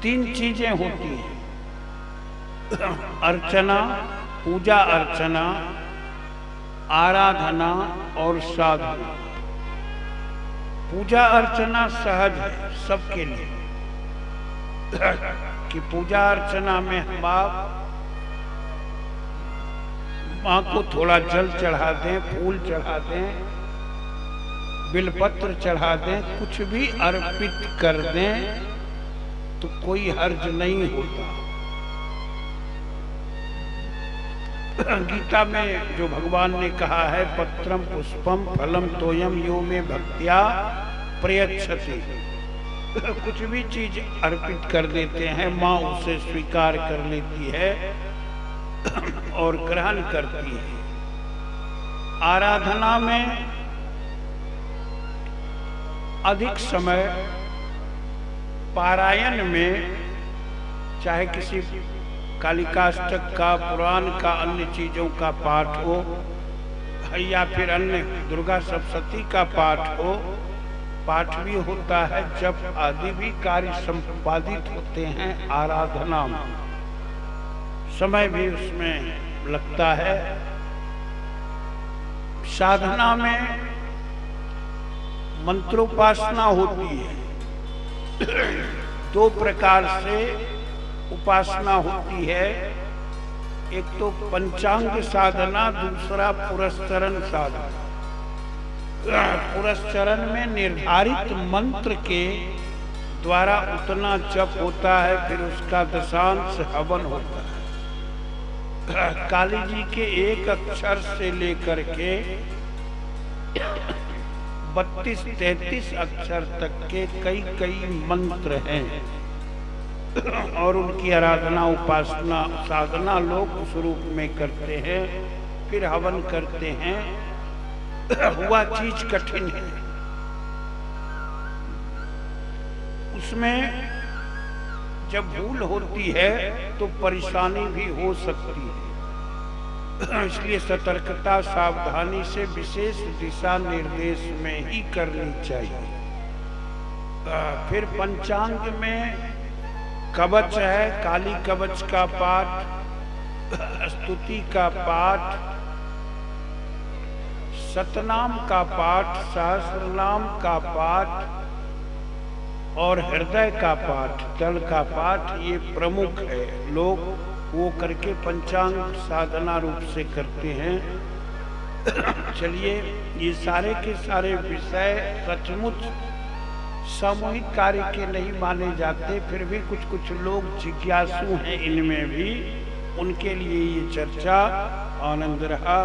तीन चीजें होती हैं, अर्चना, पूजा अर्चना, आराधना और साधना। पूजा अर्चना सहज है सबके लिए कि पूजा अर्चना में हम आप माँ को थोड़ा जल चढ़ा दें, फूल चढ़ा दें, बिलपत्र चढ़ा दें, कुछ भी अर्पित कर दें तो कोई हर्ज नहीं होता। गीता में जो भगवान ने कहा है, पत्रम पुष्पम फलम तोयम यो में भक्त्या प्रयच्छति, कुछ भी चीज अर्पित कर देते हैं, माँ उसे स्वीकार कर लेती है और ग्रहण करती है। आराधना में अधिक समय पारायण में, चाहे किसी कालिकाष्टक का, पुराण का, अन्य चीजों का पाठ हो या फिर अन्य दुर्गा सप्तशती का पाठ हो, पाठ भी होता है, जप आदि भी कार्य संपादित होते हैं आराधना में, समय भी उसमें लगता है। साधना में मंत्रोपासना होती है, दो प्रकार से उपासना होती है, एक तो पंचांग साधना, दूसरा पुरस्चरण साधना। पुरस्चरण में निर्धारित मंत्र के द्वारा उतना जप होता है, फिर उसका दशांश हवन होता है। काली जी के एक अक्षर से लेकर के 32-33 अक्षर तक के कई मंत्र हैं और उनकी आराधना, उपासना, साधना लोग उस रूप में करते हैं, फिर हवन करते हैं। हुआ चीज कठिन है, उसमें जब भूल होती है तो परेशानी भी हो सकती है, इसलिए सतर्कता, सावधानी से विशेष दिशा निर्देश में ही करनी चाहिए। फिर पंचांग में कवच है, काली कवच का पाठ, स्तुति का पाठ, सतनाम का पाठ, सहस्रनाम का पाठ और हृदय का पाठ, दल का पाठ, ये प्रमुख है। लोग वो करके पंचांग साधना रूप से करते हैं। चलिए, ये सारे के सारे विषय सचमुच सामूहिक कार्य के नहीं माने जाते, फिर भी कुछ लोग जिज्ञासु हैं इनमें भी, उनके लिए ये चर्चा आनंद रहा।